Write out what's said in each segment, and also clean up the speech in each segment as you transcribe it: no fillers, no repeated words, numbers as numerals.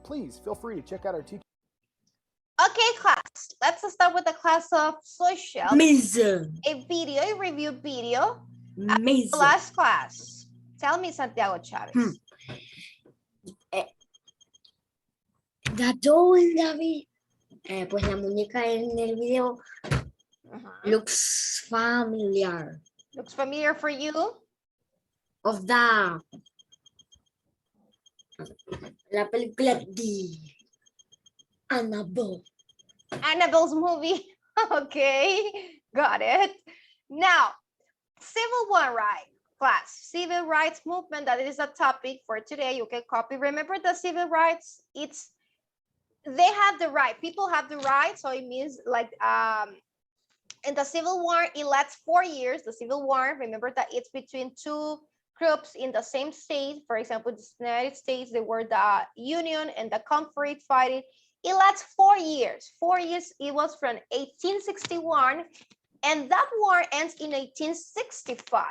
Please feel free to check out our teacher. Okay, class. Let's start with the class of social. Amazing. A video, a review video. Amazing. Last class. Tell me, Santiago Chavez. Gato en David. Pues la muñeca en el video looks familiar. Looks familiar for you? Of the la película de Annabelle. Annabelle's movie. Okay, got it. Now, civil war right, class. Civil rights movement, that is a topic for today. You can copy. Remember the civil rights, they have the right. People have the right, so it means like in the Civil War, it lasts 4 years. The Civil War, remember that it's between two groups in the same state. For example, the United States, they were the Union and the Confederate fighting. It lasts 4 years. 4 years, it was from 1861, and that war ends in 1865.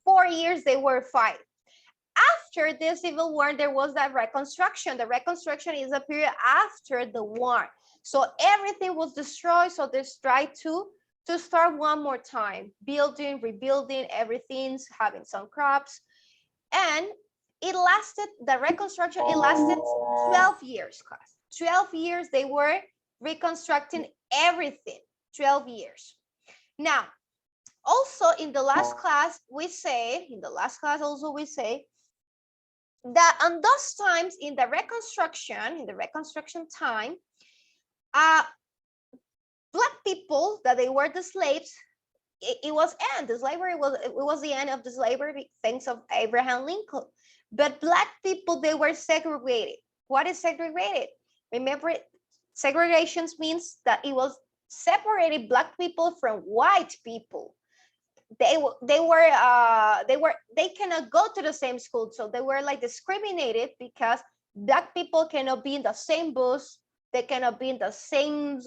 4 years they were fighting. After the Civil War, there was that Reconstruction. The Reconstruction is a period after the war. So everything was destroyed. So they tried to start one more time, building, rebuilding, everything's having some crops. And it lasted, the Reconstruction, it lasted 12 years, class. 12 years they were reconstructing everything, 12 years. Now, also in the last class, we say that on those times in the reconstruction time, Black people, that they were the slaves, it was end. The slavery was the end of the slavery, thanks of Abraham Lincoln. But Black people, they were segregated. What is segregated? Remember, segregation means that it was separated Black people from white people. They cannot go to the same school, so they were like discriminated because Black people cannot be in the same bus, they cannot be in the same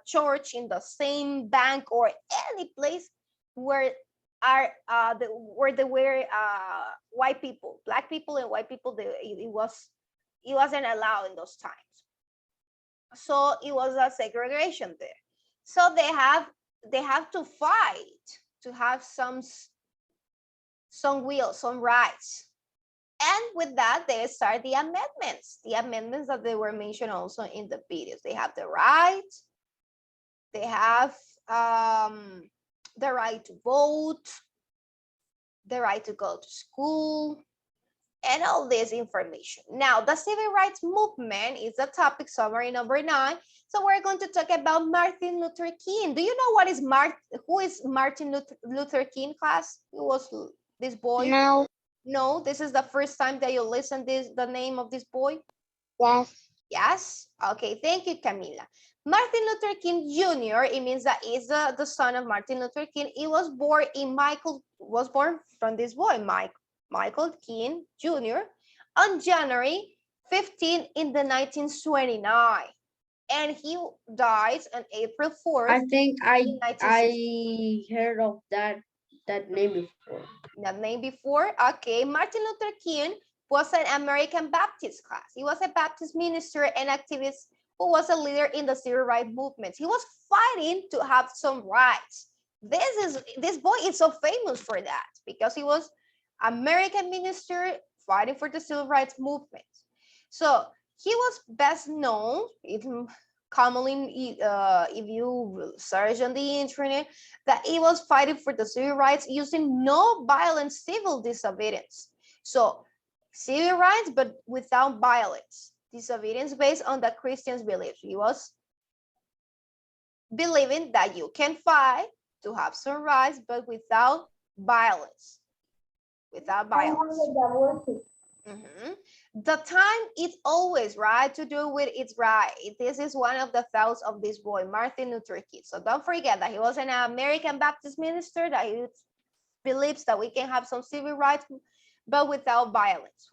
church, in the same bank, or any place where there were white people. Black people and white people, it wasn't allowed in those times. So it was a segregation there. So they have to fight to have some will, some rights. And with that, they start the amendments that they were mentioned also in the videos. They have the right, they have the right to vote, the right to go to school, and all this information. Now, the civil rights movement is the topic summary number 9. So we're going to talk about Martin Luther King. Do you know who is Martin Luther King, class? Who was this boy? No. No, this is the first time that you listen the name of this boy? Yes. Yes? Okay, thank you, Camila. Martin Luther King Jr., it means that he's the son of Martin Luther King. He was born from this boy, Michael King Jr. on January 15 in the 1929. And he dies on April 4th. I think I heard of that name before. That name before? Okay, Martin Luther King was an American Baptist class. He was a Baptist minister and activist who was a leader in the civil rights movement. He was fighting to have some rights. This boy is so famous for that because he was American minister fighting for the civil rights movement. So he was best known, commonly, if you search on the internet, that he was fighting for the civil rights using no violent civil disobedience. So civil rights, but without violence. Disobedience based on the Christian's beliefs. He was believing that you can fight to have some rights, but without violence. Without violence. The time is always right to do with it's right. This is one of the thoughts of this boy, Martin Luther King. So don't forget that he was an American Baptist minister, that he believes that we can have some civil rights, but without violence,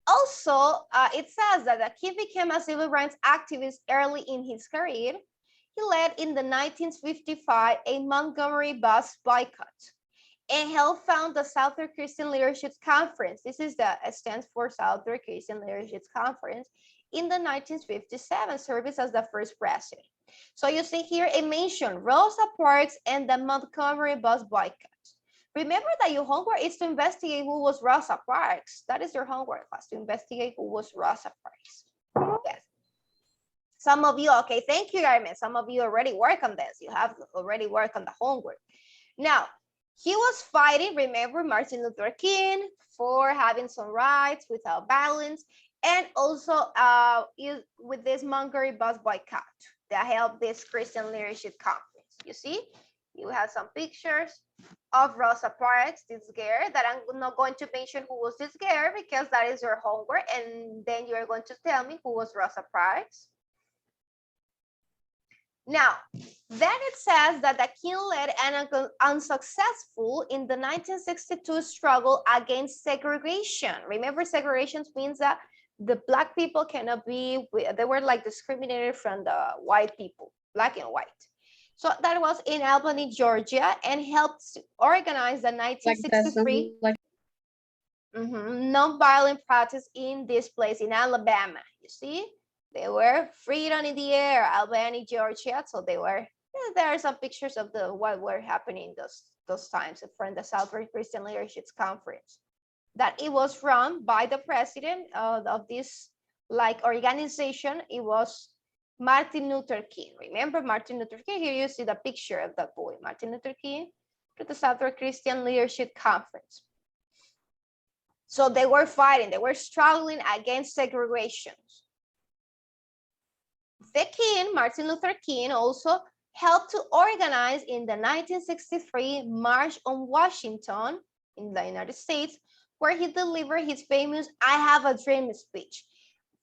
Also, it says that King became a civil rights activist early in his career. He led in the 1955 a Montgomery bus boycott. and helped found the Southern Christian Leadership Conference. This is the stands for Southern Christian Leadership Conference in the 1957, service as the first president. So you see here it mentioned Rosa Parks and the Montgomery bus boycott. Remember that your homework is to investigate who was Rosa Parks. That is your homework class, to investigate who was Rosa Parks. Yes. Some of you, okay, thank you, Carmen. Some of you already work on this. You have already worked on the homework. Now, he was fighting, remember, Martin Luther King for having some rights without violence, and also with this Montgomery bus boycott that helped this Christian Leadership Conference. You see, you have some pictures of Rosa Parks, this girl that I'm not going to mention who was this girl because that is your homework, and then you're going to tell me who was Rosa Parks. Now, then it says that the king led and unsuccessful in the 1962 struggle against segregation. Remember, segregation means that the Black people cannot be, they were like discriminated from the white people, Black and white. So that was in Albany, Georgia, and helped organize the 1963 nonviolent protest in this place in Alabama, you see? They were freedom in the air, Albany, Georgia. So they were, there are some pictures of what were happening those times from the Southern Christian Leadership Conference. That it was run by the president of this like organization. It was Martin Luther King. Remember Martin Luther King? Here you see the picture of that boy, Martin Luther King, to the Southern Christian Leadership Conference. So they were fighting, they were struggling against segregation. The king, Martin Luther King, also helped to organize in the 1963 March on Washington in the United States, where he delivered his famous I Have a Dream speech.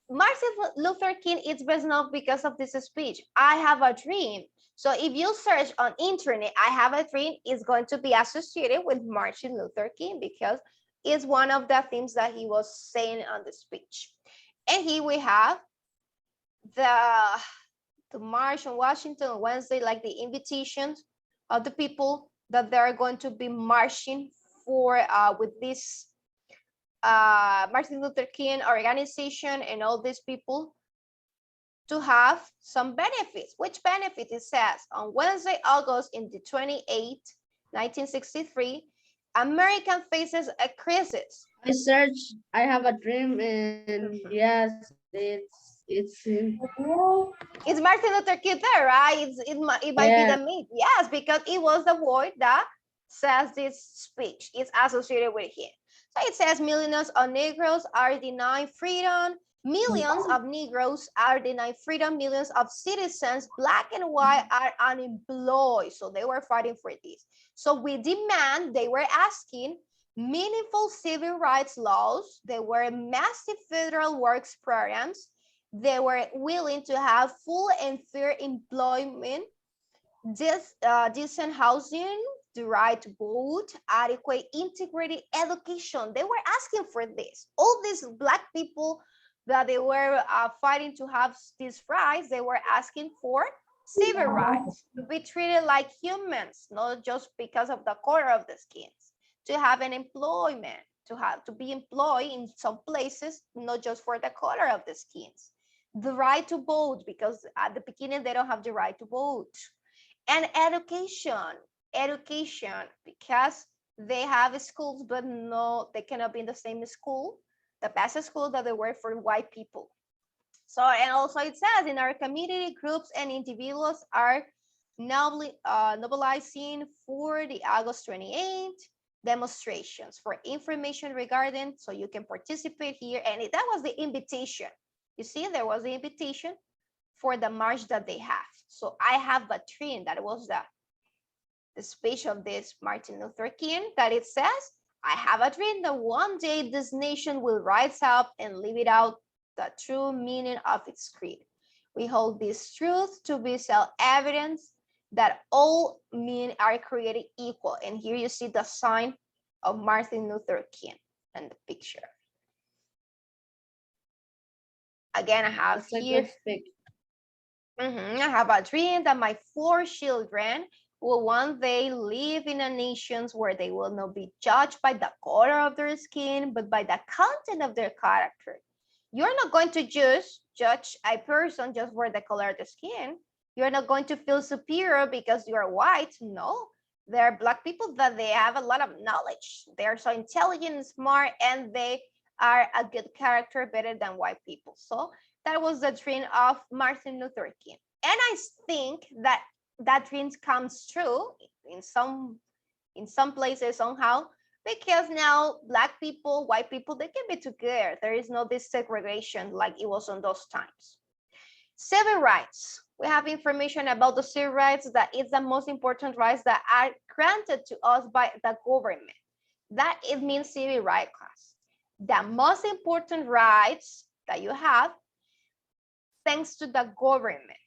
Martin Luther King is best known because of this speech, I have a dream. So if you search on internet, I have a dream is going to be associated with Martin Luther King because it's one of the things that he was saying on the speech. And here we have the march on Washington on Wednesday, like the invitations of the people that they're going to be marching for with this Martin Luther King organization and all these people to have some benefits. Which benefit? It says on Wednesday, August in the 28th, 1963, America faces a crisis. I searched I Have a Dream and yes, it's Martin Luther King there, right? It might be the myth. Yes, because it was the word that says this speech. It's associated with him. So it says millions of Negroes are denied freedom. Millions of Negroes are denied freedom. Millions of citizens, Black and white, are unemployed. So they were fighting for this. So we demand, they were asking meaningful civil rights laws. There were massive federal works programs. They were willing to have full and fair employment, decent housing, the right to vote, adequate integrated education. They were asking for this. All these Black people that they were fighting to have these rights, they were asking for civil rights, to be treated like humans, not just because of the color of the skins, to have an employment, to be employed in some places, not just for the color of the skins. The right to vote, because at the beginning they don't have the right to vote. And education, because they have schools, but no, they cannot be in the same school, the best school that they were for white people. So, and also it says in our community, groups and individuals are mobilizing for the August 28th demonstrations for information regarding, so you can participate here. And that was the invitation. You see, there was the invitation for the march that they have. So I have a dream, that was the speech of this Martin Luther King, that it says, I have a dream that one day this nation will rise up and live it out the true meaning of its creed. We hold this truth to be self-evident that all men are created equal. And here you see the sign of Martin Luther King and the picture. Again, I have here, I have a dream that my 4 children will one day live in a nation where they will not be judged by the color of their skin, but by the content of their character. You're not going to just judge a person just for the color of the skin. You're not going to feel superior because you're white. No, there are Black people that they have a lot of knowledge. They're so intelligent, smart, and they are a good character, better than white people. So that was the dream of Martin Luther King. And I think that that dream comes true in some places somehow, because now Black people, white people, they can be together. There is no this segregation like it was on those times. Civil rights. We have information about the civil rights that is the most important rights that are granted to us by the government. That it means civil right class. The most important rights that you have thanks to the government.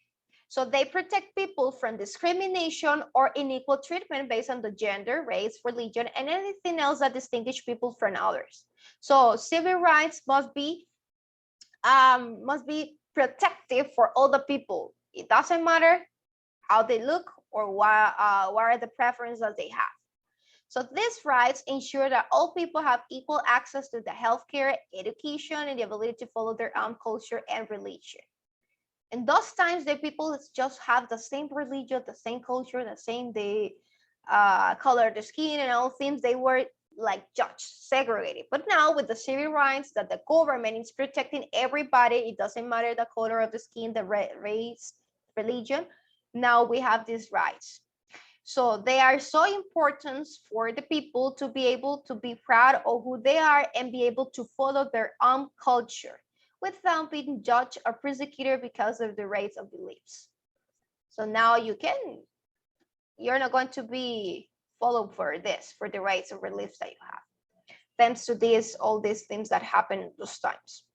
So they protect people from discrimination or unequal treatment based on the gender, race, religion, and anything else that distinguish people from others. So civil rights must be protective for all the people. It doesn't matter how they look or what are the preferences that they have. So these rights ensure that all people have equal access to the healthcare, education, and the ability to follow their own culture and religion. In those times, the people just have the same religion, the same culture, the same color of the skin and all things. They were like judged, segregated. But now with the civil rights that the government is protecting everybody, it doesn't matter the color of the skin, the race, religion. Now we have these rights. So they are so important for the people to be able to be proud of who they are and be able to follow their own culture without being judged or persecuted because of the race of beliefs. So now you're not going to be followed for this, for the rights of beliefs that you have. Thanks to all these things that happened in those times.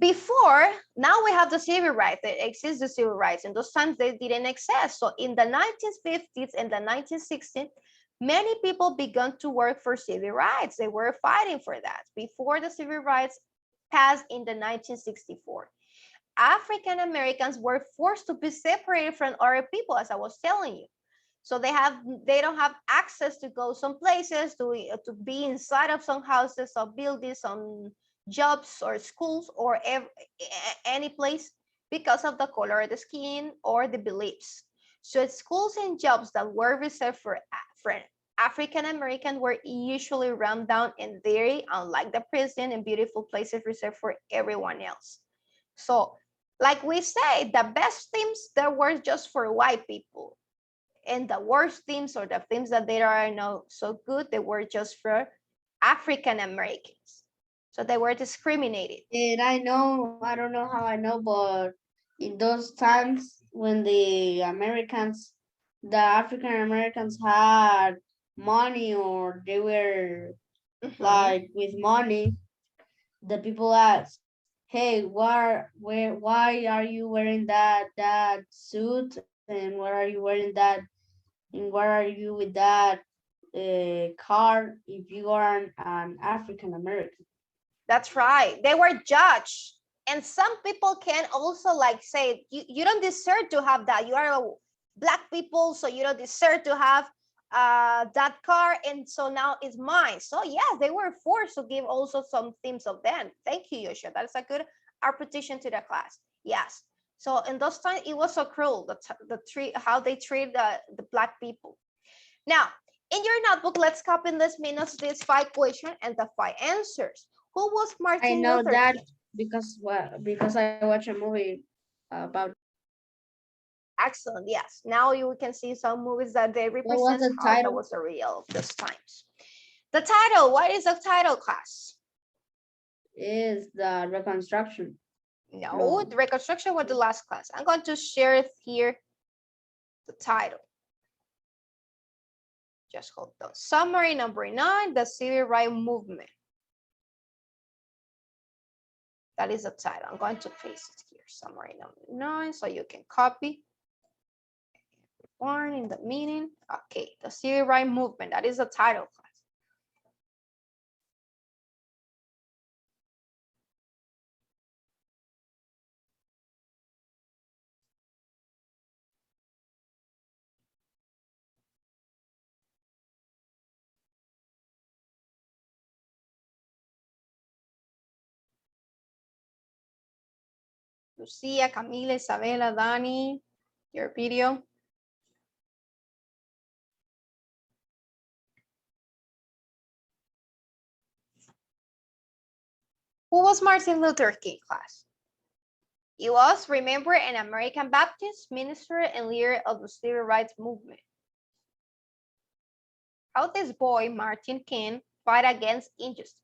Before, now we have the civil rights. There exists the civil rights. In those times, they didn't exist. So in the 1950s and the 1960s, many people began to work for civil rights. They were fighting for that before the civil rights passed in the 1964. African Americans were forced to be separated from other people, as I was telling you. So they don't have access to go some places, to be inside of some houses or buildings, some jobs or schools or any place because of the color of the skin or the beliefs. So schools and jobs that were reserved for African American were usually run down and very unlike the prison and beautiful places reserved for everyone else. So like we say, the best things that were just for white people, and the worst things or the things that they are not so good, they were just for African Americans. So they were discriminated. And I don't know how I know, but in those times when the African Americans had money or they were like with money, the people asked, hey, why are you wearing that suit, and why are you wearing that, and why are you with that car if you are an African American? That's right. They were judged. And some people can also like say, you don't deserve to have that. You are a Black people, so you don't deserve to have that car. And so now it's mine. So yes, they were forced to give also some things of them. Thank you, Yoshua. That's a good repetition to the class. Yes. So in those times, it was so cruel, how they treat the Black people. Now, in your notebook, let's copy in this minutes these 5 questions and the 5 answers. Who was Martin I know Luther that King? because I watched a movie about. Excellent. Yes. Now you can see some movies that they What was represent the how that title? was the real of those times. The title. What is the title, class? Is the Reconstruction. No, the Reconstruction was the last class. I'm going to share it here. The title. Just hold on. Summary number 9, the Civil Rights Movement. That is the title. I'm going to paste it here. Summary number 9, so you can copy. Born in the meaning. Okay, the Civil Rights Movement. That is the title. Lucia, Camila, Isabela, Dani, your video. Who was Martin Luther King, class? He was, remember, an American Baptist minister and leader of the civil rights movement. How this boy, Martin King, fight against injustice?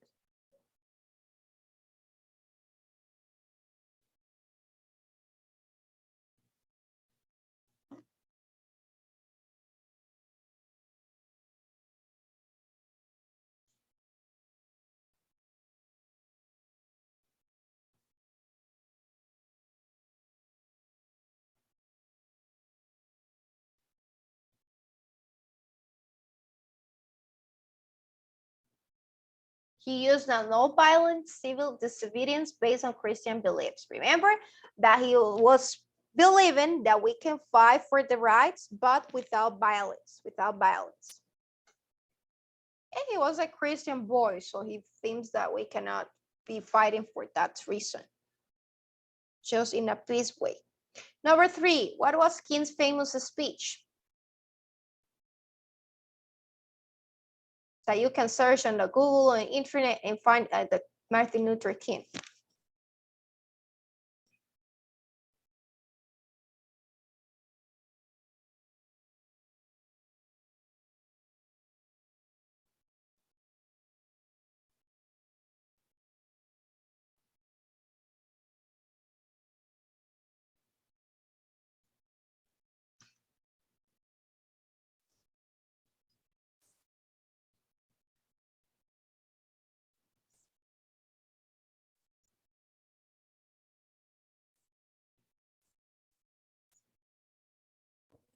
He used a non-violent civil disobedience based on Christian beliefs. Remember that he was believing that we can fight for the rights, but without violence, And he was a Christian boy, so he thinks that we cannot be fighting for that reason, just in a peace way. Number 3, what was King's famous speech? That you can search on the Google and internet and find the Martin Luther King.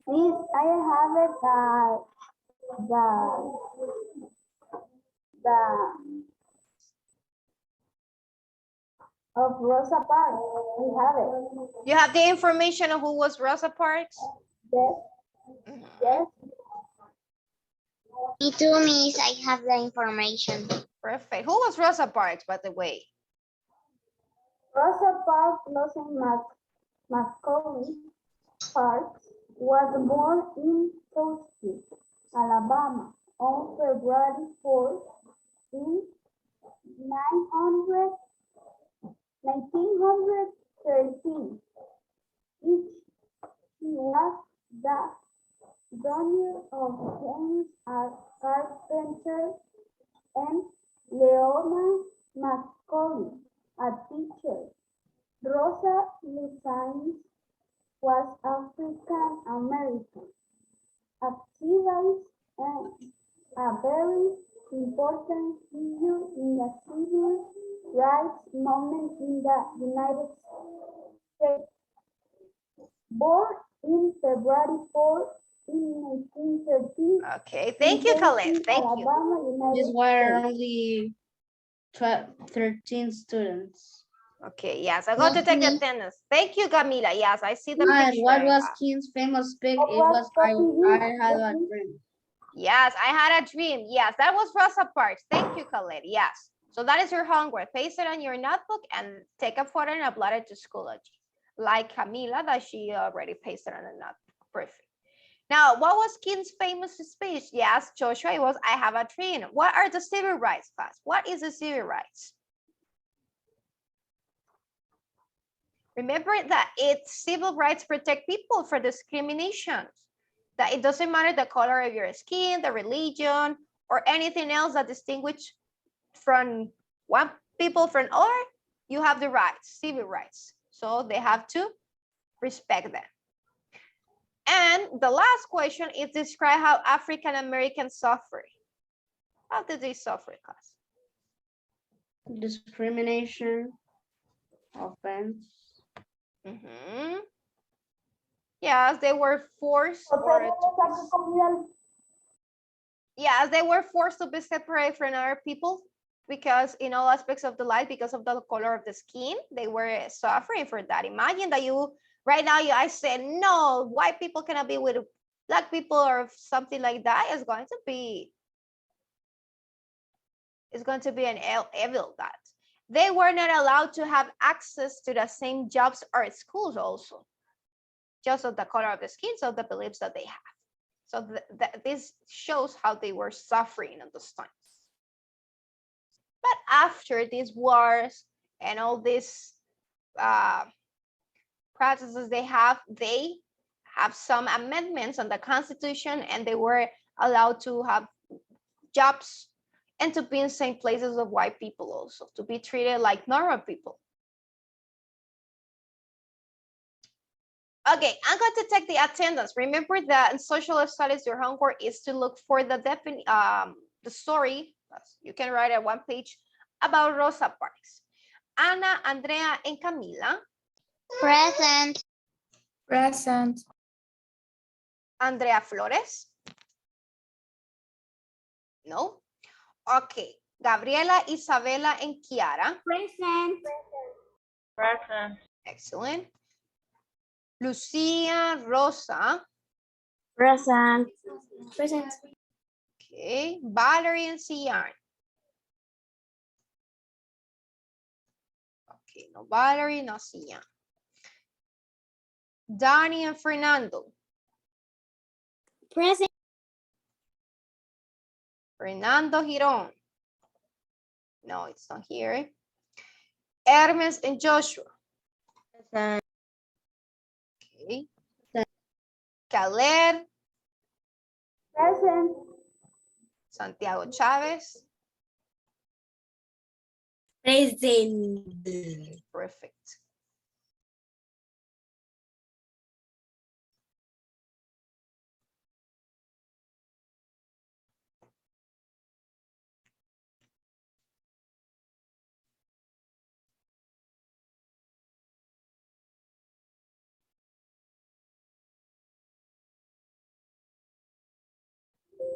Please, I have it the of Rosa Parks. We have it. You have the information of who was Rosa Parks? Yes. Yes. Me too, Miss. I have the information. Perfect. Who was Rosa Parks, by the way? Rosa Parks Lawson Macaulay Parks was born in Tulsa, Alabama on February 4th in 1913. He was the daughter of James Carpenter and Leona Macaulay, a teacher. Rosa Lucines was African American, activist and a very important figure in the civil rights movement in the United States. Born in February 4 in 1913. Okay, thank you, Khaled. Thank you. This were only 13 students. Okay, yes, I'm going to take the attendance. Thank you, Camila. Yes, I see the And picture. what was King's famous speech? It was I had a dream. Yes, I had a dream. Yes, that was Rosa Parks. Thank you, Khaled. Yes. So that is your homework. Paste it on your notebook and take a photo and upload it to Schoology. Like Camila, that she already pasted on the notebook. Perfect. Now, what was King's famous speech? Yes, Joshua, it was I have a dream. What are the civil rights, class? What is the civil rights? Remember that it's civil rights protect people for discrimination. That it doesn't matter the color of your skin, the religion, or anything else that distinguish from one people from other, you have the rights, civil rights. So they have to respect them. And the last question is describe how African Americans suffer. How did they suffer, class? Discrimination, offense. Yes, they were forced yes, they were forced to be separated from other people because in all aspects of the life, because of the color of the skin, they were suffering for that. Imagine that you, right now, I said, no, white people cannot be with black people or something like that. It's going to be an evil that. They were not allowed to have access to the same jobs or schools also, just of the color of the skin, so the beliefs that they have. So this shows how they were suffering at those times. But after these wars and all these processes they have some amendments on the Constitution, and they were allowed to have jobs and to be in same places of white people also, to be treated like normal people. Okay, I'm going to take the attendance. Remember that in social studies, your homework is to look for the story. You can write at one page about Rosa Parks. Ana, Andrea, and Camila. Present. Present. Andrea Flores. No. Okay. Gabriela, Isabela, and Kiara. Present. Present. Excellent. Lucia, Rosa. Present. Present. Okay. Valerie and Cian. Okay, no Valerie, no Cian. Dani and Fernando. Present. Fernando Giron. No, it's not here. Hermes and Joshua. Present. Okay. Caleb. Present. Santiago Chavez. Present. Perfect.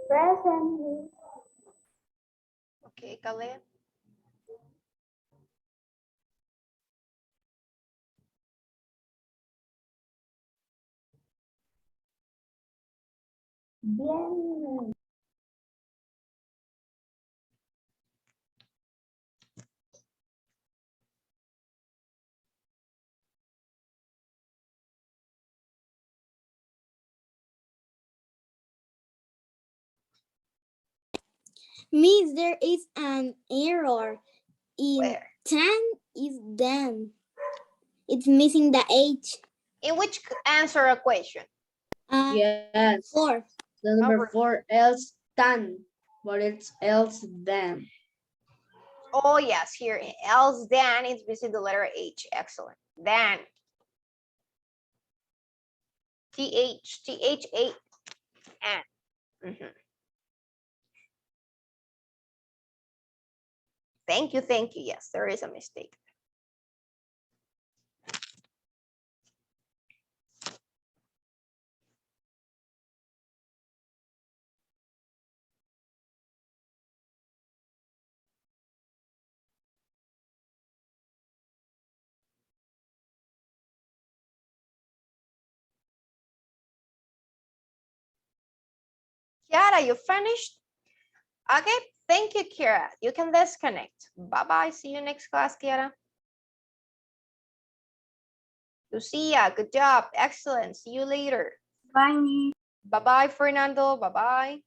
Present. Okay, Caleb. Bien. Miss, there is an error in Where? 10 is then. It's missing the H. In which answer a question? Yes. 4. The number Number 4, else than, but it's else than. Oh, yes, here. Else than is missing the letter H. Excellent. Then. TH, THA. And. Thank you, thank you. Yes, there is a mistake. Kiara, you finished? Okay, thank you, Kiara. You can disconnect. Bye-bye. See you next class, Kiara. Lucia, good job. Excellent. See you later. Bye. Bye-bye, Fernando. Bye-bye.